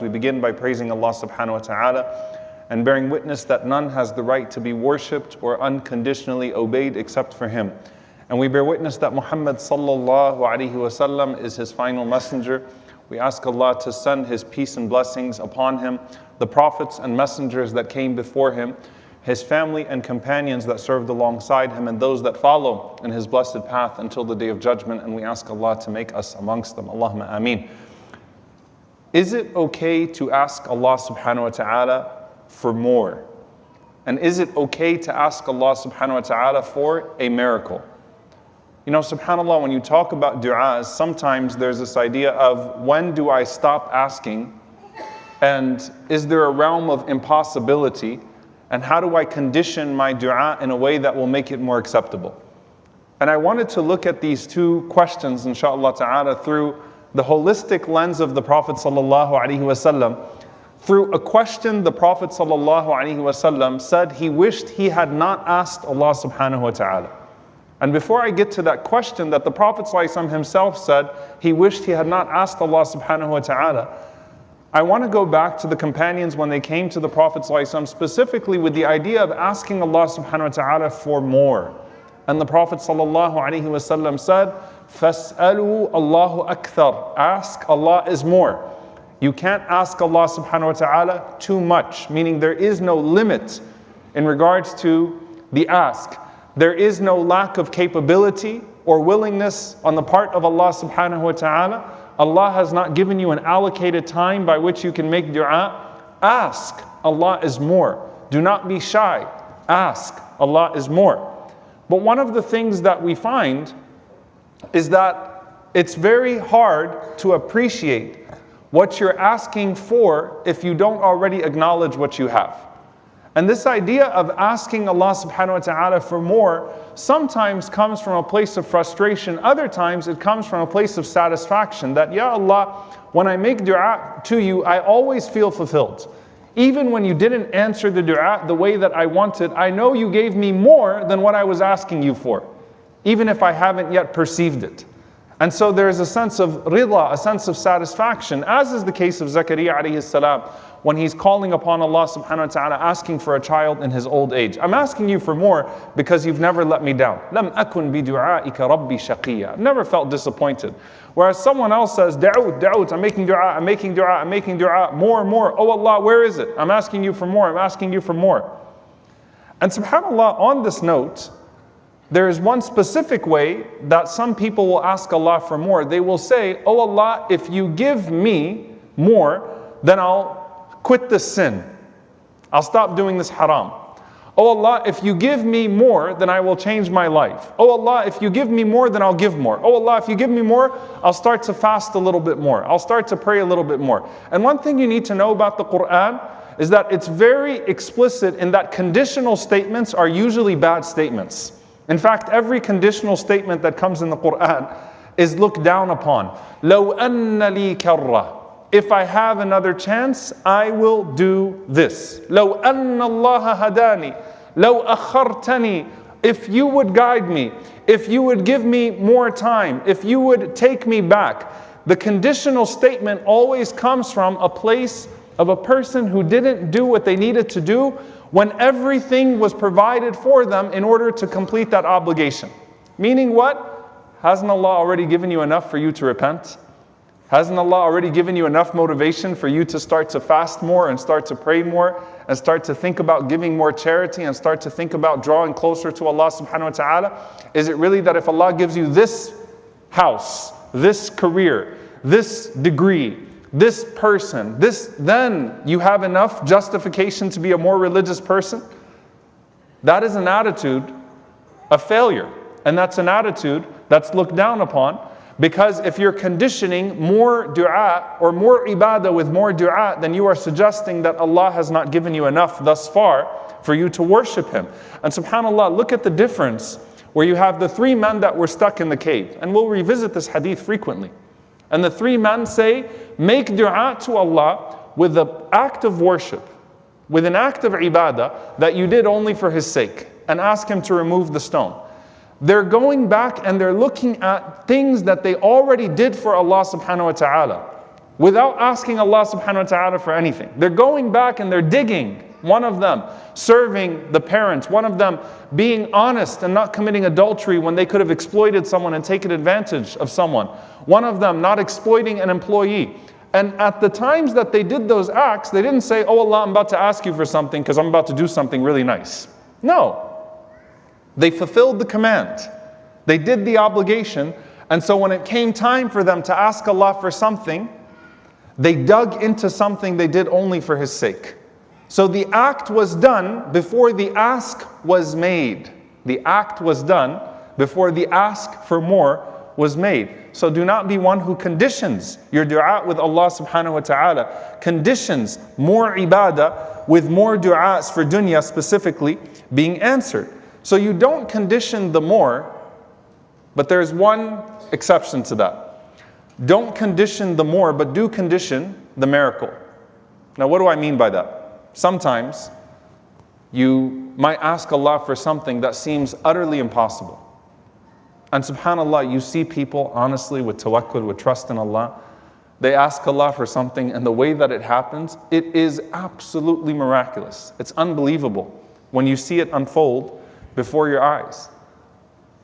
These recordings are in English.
we begin by praising Allah subhanahu wa ta'ala and bearing witness that none has the right to be worshipped or unconditionally obeyed except for Him. And we bear witness that Muhammad sallallahu alaihi wasallam is His final messenger. We ask Allah to send His peace and blessings upon him, the prophets and messengers that came before him, His family and companions that served alongside him, and those that follow in His blessed path until the day of judgment. And we ask Allah to make us amongst them. Allahumma ameen. Is it okay to ask Allah subhanahu wa ta'ala for more? And is it okay to ask Allah subhanahu wa ta'ala for a miracle? You know, subhanAllah, when you talk about du'as, sometimes there's this idea of when do I stop asking? And is there a realm of impossibility? And how do I condition my du'a in a way that will make it more acceptable? And I wanted to look at these two questions, inshaAllah ta'ala, through the holistic lens of the Prophet sallallahu alaihi wasallam. Through a question, the Prophet sallallahu alaihi wasallam said he wished he had not asked Allah subhanahu wa ta'ala. And before I get to that question that the Prophet ﷺ himself said he wished he had not asked Allah subhanahu wa ta'ala, I want to go back to the companions when they came to the Prophet ﷺ specifically with the idea of asking Allah subhanahu wa ta'ala for more. And the Prophet ﷺ said, فَاسْأَلُوا اللَّهُ أَكْثَرُ. Ask, Allah is more. You can't ask Allah subhanahu wa ta'ala too much, meaning there is no limit in regards to the ask. There is no lack of capability or willingness on the part of Allah subhanahu wa ta'ala. Allah has not given you an allocated time by which you can make du'a. Ask, Allah is more. Do not be shy. Ask, Allah is more. But one of the things that we find is that it's very hard to appreciate what you're asking for if you don't already acknowledge what you have. And this idea of asking Allah subhanahu wa ta'ala for more sometimes comes from a place of frustration. Other times it comes from a place of satisfaction that, Ya Allah, when I make dua to you, I always feel fulfilled. Even when you didn't answer the dua the way that I wanted, I know you gave me more than what I was asking you for, even if I haven't yet perceived it. And so there is a sense of rida, a sense of satisfaction, as is the case of Zakaria alayhi salam, when he's calling upon Allah subhanahu wa ta'ala, asking for a child in his old age. I'm asking you for more because you've never let me down. لَمْ أَكُنْ بِدُعَائِكَ رَبِّي شَقِيًّا. I've never felt disappointed. Whereas someone else says, da'ud, I'm making dua, I'm making dua, I'm making dua, more. Oh Allah, where is it? I'm asking you for more, I'm asking you for more. And subhanAllah, on this note, there is one specific way that some people will ask Allah for more. They will say, oh Allah, if you give me more, then I'll quit this sin. I'll stop doing this haram. Oh Allah, if you give me more, then I will change my life. Oh Allah, if you give me more, then I'll give more. Oh Allah, if you give me more, I'll start to fast a little bit more. I'll start to pray a little bit more. And one thing you need to know about the Quran is that it's very explicit in that conditional statements are usually bad statements. In fact, every conditional statement that comes in the Quran is looked down upon. لَوْ أَنَّ لِي كَرَّةً. If I have another chance, I will do this. لَوْ أَنَّ اللَّهَ هَدَانِي. لَوْ أَخَّرْتَنِي. If you would guide me, if you would give me more time, if you would take me back. The conditional statement always comes from a place of a person who didn't do what they needed to do when everything was provided for them in order to complete that obligation. Meaning what? Hasn't Allah already given you enough for you to repent? Hasn't Allah already given you enough motivation for you to start to fast more and start to pray more and start to think about giving more charity and start to think about drawing closer to Allah subhanahu wa ta'ala? Is it really that if Allah gives you this house, this career, this degree, this person, this, then you have enough justification to be a more religious person? That is an attitude of failure. And that's an attitude that's looked down upon, because if you're conditioning more dua or more ibadah with more dua, then you are suggesting that Allah has not given you enough thus far for you to worship Him. And subhanAllah, look at the difference where you have the three men that were stuck in the cave. And we'll revisit this hadith frequently. And the three men say, make dua to Allah with an act of worship, with an act of ibadah that you did only for His sake, and ask Him to remove the stone. They're going back and they're looking at things that they already did for Allah subhanahu wa ta'ala. without asking Allah subhanahu wa ta'ala for anything. They're going back and they're digging. One of them serving the parents. One of them being honest and not committing adultery when they could have exploited someone and taken advantage of someone. One of them not exploiting an employee. And at the times that they did those acts, they didn't say, oh Allah, I'm about to ask you for something because I'm about to do something really nice. No. They fulfilled the command. They did the obligation. And so when it came time for them to ask Allah for something, they dug into something they did only for His sake. So the act was done before the ask was made. The act was done before the ask for more was made. So do not be one who conditions your dua with Allah subhanahu wa ta'ala, conditions more ibadah with more du'as for dunya specifically being answered. So you don't condition the more, but there's one exception to that. Don't condition the more, but do condition the miracle. Now what do I mean by that? Sometimes you might ask Allah for something that seems utterly impossible. And subhanAllah, you see people honestly with tawakkul, with trust in Allah, they ask Allah for something and the way that it happens, it is absolutely miraculous. It's unbelievable when you see it unfold before your eyes.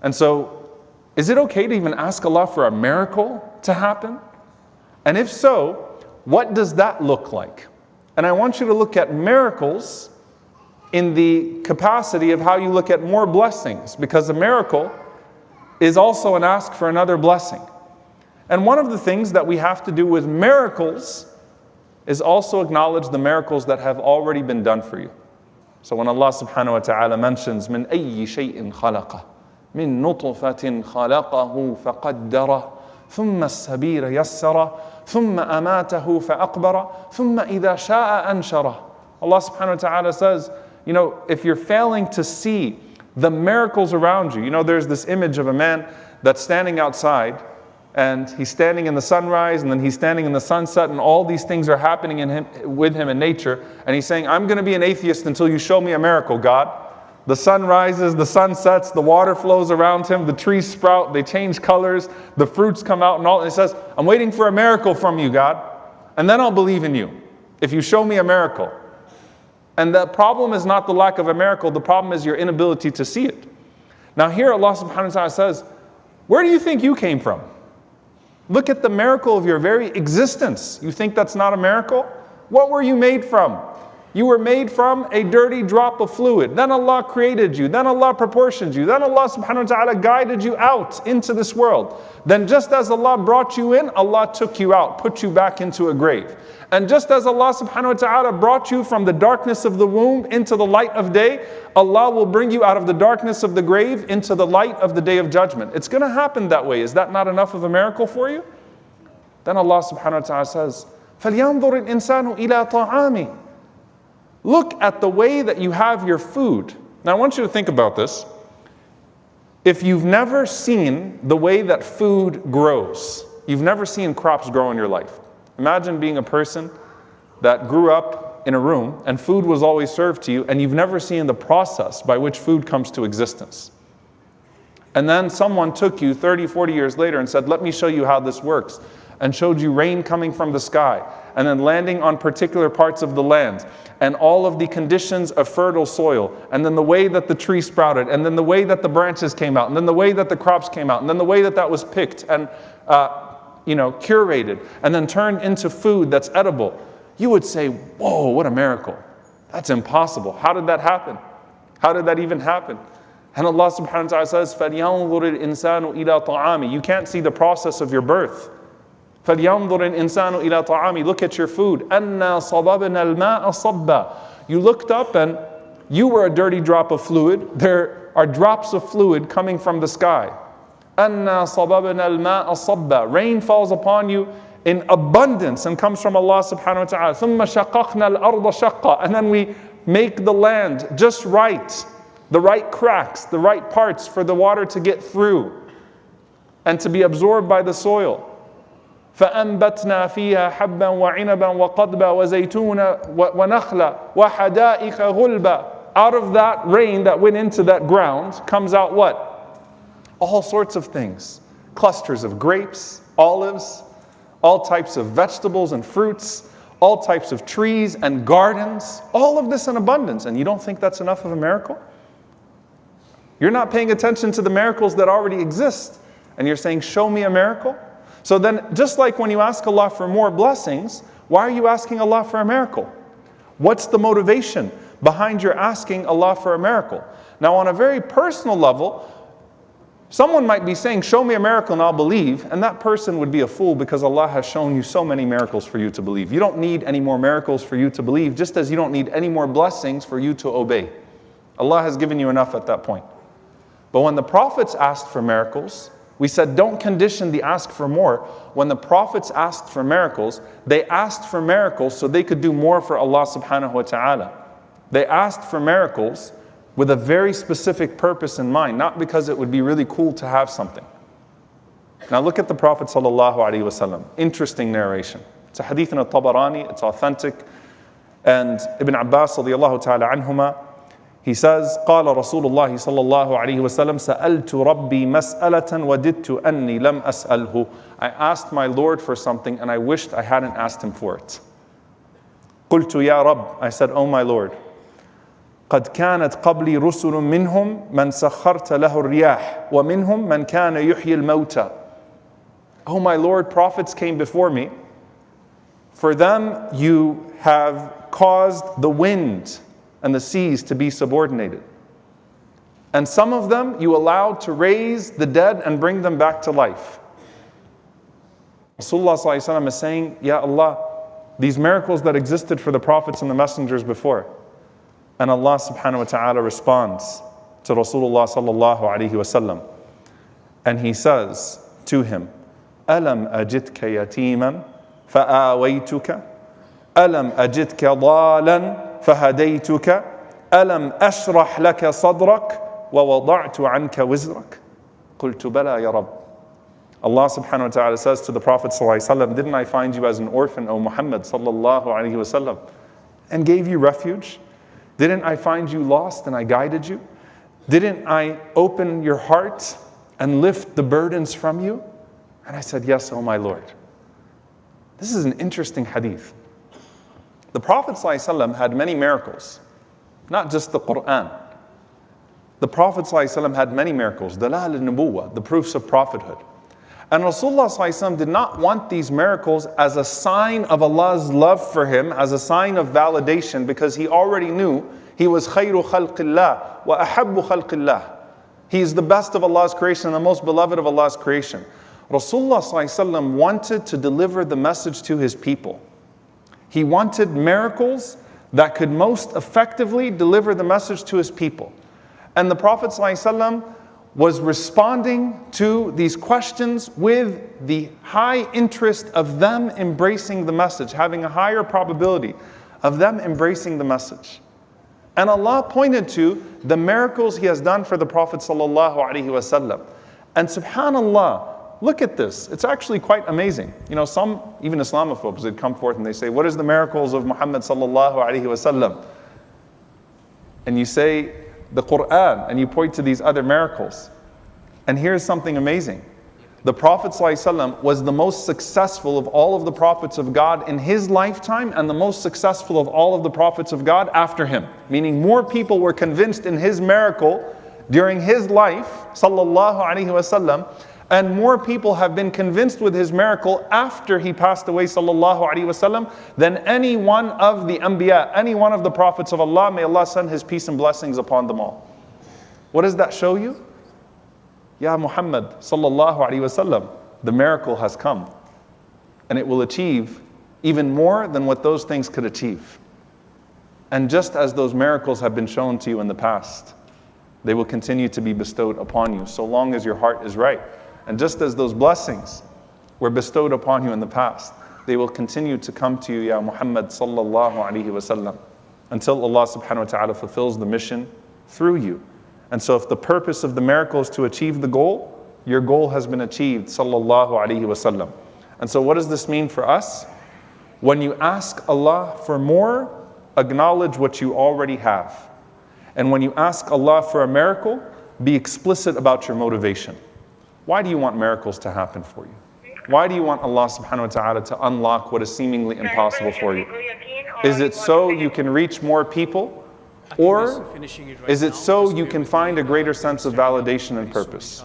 And so, is it okay to even ask Allah for a miracle to happen? And if so, what does that look like? And I want you to look at miracles in the capacity of how you look at more blessings, because a miracle is also an ask for another blessing. And one of the things that we have to do with miracles is also acknowledge the miracles that have already been done for you. So when Allah subhanahu wa ta'ala mentions مِنْ أَيِّ شَيْءٍ خَلَقَهُ مِنْ نُطْفَةٍ خَلَقَهُ فَقَدَّرَهُ ثُمَّ السَّبِيلَ يَسَّرَهُ ثُمَّ أَمَاتَهُ فَأَقْبَرَهُ ثُمَّ إِذَا شَاءَ أَنْشَرَهُ. Allah subhanahu wa ta'ala says, if you're failing to see the miracles around you, there's this image of a man that's standing outside and he's standing in the sunrise and then he's standing in the sunset and all these things are happening with him in nature, and he's saying, I'm going to be an atheist until you show me a miracle, God. The sun rises, the sun sets, the water flows around him, the trees sprout, they change colors, the fruits come out and all. And he says, I'm waiting for a miracle from you, God, and then I'll believe in you if you show me a miracle. And the problem is not the lack of a miracle, the problem is your inability to see it. Now here Allah subhanahu wa ta'ala says, where do you think you came from? Look at the miracle of your very existence. You think that's not a miracle? What were you made from? You were made from a dirty drop of fluid. Then Allah created you. Then Allah proportioned you. Then Allah subhanahu wa ta'ala guided you out into this world. Then just as Allah brought you in, Allah took you out, put you back into a grave. And just as Allah subhanahu wa ta'ala brought you from the darkness of the womb into the light of day, Allah will bring you out of the darkness of the grave into the light of the day of judgment. It's going to happen that way. Is that not enough of a miracle for you? Then Allah subhanahu wa ta'ala says, فَلْيَنظُرِ الْإِنسَانُ إِلَىٰ طَعَامِهِ. Look at the way that you have your food. Now I want you to think about this. If you've never seen the way that food grows, you've never seen crops grow in your life. Imagine being a person that grew up in a room and food was always served to you and you've never seen the process by which food comes to existence. And then someone took you 30, 40 years later and said, let me show you how this works, and showed you rain coming from the sky and then landing on particular parts of the land and all of the conditions of fertile soil, and then the way that the tree sprouted, and then the way that the branches came out, and then the way that the crops came out, and then the way that that was picked and curated and then turned into food that's edible. You would say, whoa, what a miracle. That's impossible. How did that happen? How did that even happen? And Allah subhanahu wa ta'ala says, فَلْيَنظُرِ الْإِنسَانُ إِلَىٰ طَعَامِ. You can't see the process of your birth. فَلْيَنظُرِ الْإِنسَانُ إِلَىٰ طَعَامِ. Look at your food. أَنَّا صَبَبْنَا الْمَاءَ صَبًّا. You looked up and you were a dirty drop of fluid. There are drops of fluid coming from the sky. أَنَّا صَبَبْنَا الْمَاءَ صَبًّا. Rain falls upon you in abundance and comes from Allah subhanahu wa ta'ala. ثُمَّ شَقَقْنَا الْأَرْضَ شَقًّا. And then we make the land just right. The right cracks, the right parts for the water to get through and to be absorbed by the soil. فأنبتنا فيها حبا وعنبا وقضبا وزيتونا ونخلا وحدائق غلبا. Out of that rain that went into that ground comes out what? All sorts of things. Clusters of grapes, olives, all types of vegetables and fruits, all types of trees and gardens, all of this in abundance. And you don't think that's enough of a miracle? You're not paying attention to the miracles that already exist. And you're saying, show me a miracle? So then, just like when you ask Allah for more blessings, why are you asking Allah for a miracle? What's the motivation behind your asking Allah for a miracle? Now, on a very personal level, someone might be saying, show me a miracle and I'll believe, and that person would be a fool because Allah has shown you so many miracles for you to believe. You don't need any more miracles for you to believe, just as you don't need any more blessings for you to obey. Allah has given you enough at that point. But when the prophets asked for miracles, we said don't condition the ask for more. When the prophets asked for miracles, they asked for miracles so they could do more for Allah subhanahu wa ta'ala. They asked for miracles with a very specific purpose in mind, not because it would be really cool to have something. Now look at the Prophet sallallahu alaihi wasallam. Interesting narration. It's a hadith in al-Tabarani, it's authentic. And Ibn Abbas radiyallahu ta'ala anhuma, he says, قال رسول الله صلى الله عليه وسلم سألت ربي مسألة وددت أني لم أسأله. I asked my Lord for something and I wished I hadn't asked him for it. قلت يا رب, I said, oh my Lord, قد كانت قبلي رسل منهم من سخرت له الرياح ومنهم من كان يحيي الموتى. Oh my Lord, prophets came before me. For them you have caused the wind and the seas to be subordinated. And some of them you allowed to raise the dead and bring them back to life. Rasulullah ﷺ is saying, Ya Allah, these miracles that existed for the prophets and the messengers before. And Allah subhanahu wa ta'ala responds to Rasulullah sallallahu alayhi wasallam. And he says to him, Alam ajidka yatiman fa'awaytuka? Alam ajidka dalan فهديتك ألم أشرح لك صدرك ووضعت عنك وزرك قلت بلى يا رب. Allah subhanahu wa ta'ala says to the Prophet sallallahu alaihi wasallam, didn't I find you as an orphan, O Muhammad sallallahu alaihi wasallam, and gave you refuge? Didn't I find you lost and I guided you? Didn't I open your heart and lift the burdens from you? And I said, yes, O my Lord. This is an interesting hadith. The Prophet ﷺ had many miracles, not just the Quran. The Prophet ﷺ had many miracles, dalal al-nubuwwah, the proofs of prophethood. And Rasulullah ﷺ did not want these miracles as a sign of Allah's love for him, as a sign of validation, because he already knew he was khayru khalqillah wa ahabbu khalqillah. He is the best of Allah's creation and the most beloved of Allah's creation. Rasulullah ﷺ wanted to deliver the message to his people. He wanted miracles that could most effectively deliver the message to his people. And the Prophet ﷺ was responding to these questions with the high interest of them embracing the message, having a higher probability of them embracing the message. And Allah pointed to the miracles He has done for the Prophet ﷺ. And subhanAllah, look at this. It's actually quite amazing. You know, some, even Islamophobes, they'd come forth and they say, what is the miracles of Muhammad sallallahu alaihi wasallam? And you say, the Quran, and you point to these other miracles. And here's something amazing. The Prophet ﷺ was the most successful of all of the prophets of God in his lifetime and the most successful of all of the prophets of God after him. Meaning more people were convinced in his miracle during his life, sallallahu alaihi wasallam, and more people have been convinced with his miracle after he passed away sallallahu alaihi wasallam than any one of the anbiya, any one of the prophets of Allah. May Allah send His peace and blessings upon them all. What does that show you? Ya Muhammad sallallahu alaihi wasallam, the miracle has come, and it will achieve even more than what those things could achieve. And just as those miracles have been shown to you in the past, they will continue to be bestowed upon you so long as your heart is right. And just as those blessings were bestowed upon you in the past, they will continue to come to you, Ya Muhammad sallallahu alaihi wasallam, until Allah subhanahu wa ta'ala fulfills the mission through you. And so if the purpose of the miracle is to achieve the goal, your goal has been achieved, sallallahu alaihi wasallam. And so what does this mean for us? When you ask Allah for more, acknowledge what you already have. And when you ask Allah for a miracle, be explicit about your motivation. Why do you want miracles to happen for you? Why do you want Allah subhanahu wa ta'ala to unlock what is seemingly impossible for you? Is it so you can reach more people? Or is it so you can find a greater sense of validation and purpose?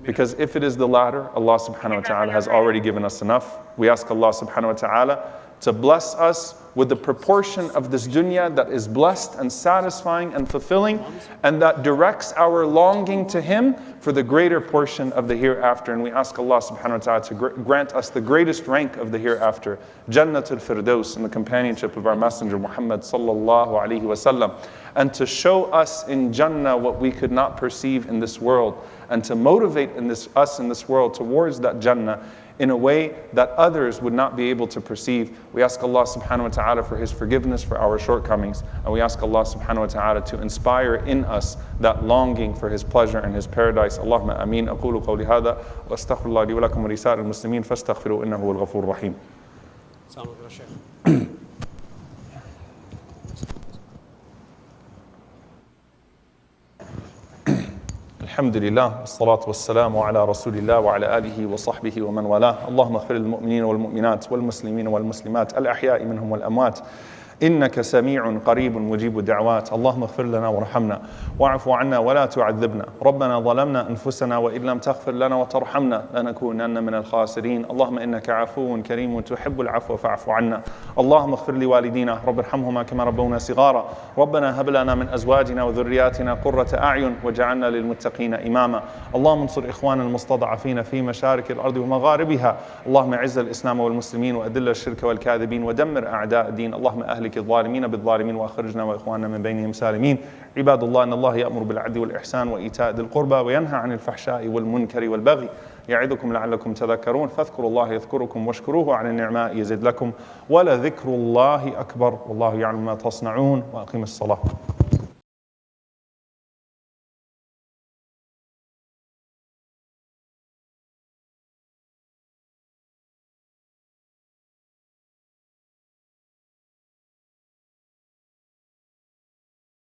Because if it is the latter, Allah subhanahu wa ta'ala has already given us enough. We ask Allah subhanahu wa ta'ala to bless us with the proportion of this dunya that is blessed and satisfying and fulfilling, and that directs our longing to Him for the greater portion of the hereafter. And we ask Allah subhanahu wa ta'ala to grant us the greatest rank of the hereafter, Jannatul Firdaus, in the companionship of our Messenger Muhammad sallallahu alaihi wasallam, and to show us in Jannah what we could not perceive in this world, and to motivate us in this world towards that Jannah in a way that others would not be able to perceive. We ask Allah subhanahu wa ta'ala for His forgiveness for our shortcomings, and we ask Allah subhanahu wa ta'ala to inspire in us that longing for His pleasure and His paradise. Allahumma ameen. أقول قولي هذا وأستغفر الله لي ولكم ولسائر المسلمين فاستغفروا إنه هو الغفور الرحيم. الحمد لله والصلاة والسلام على رسول الله وعلى آله وصحبه ومن والاه. اللهم اغفر للمؤمنين والمؤمنات والمسلمين والمسلمات الأحياء منهم والأموات إنك سميع قريب مجيب الدعوات. اللهم اغفر لنا وارحمنا واعف عنا ولا تعذبنا. ربنا ظلمنا أنفسنا وإن لم تغفر لنا وترحمنا لنكونن من الخاسرين. اللهم إنك عفو كريم تحب العفو فاعف عنا. اللهم اغفر لوالدينا رب ارحمهما كما ربونا صغارا. ربنا هب لنا من أزواجنا وذرياتنا قرة أعين واجعلنا للمتقين إماما. اللهم انصر إخواننا المستضعفين في مشارق الأرض ومغاربها. اللهم اعز الإسلام والمسلمين وأذل الشرك والكاذبين ودمر أعداء الدين. اللهم أهلك الظالمين بالظالمين وأخرجنا وإخواننا من بينهم سالمين. عباد الله إن الله يأمر بالعدل والإحسان وإيتاء ذي القربى وينهى عن الفحشاء والمنكر والبغي يعظكم لعلكم تذكرون. فاذكروا الله يذكركم واشكروه على النعماء يزد لكم ولذكر الله أكبر والله يعلم ما تصنعون. وأقيم الصلاة.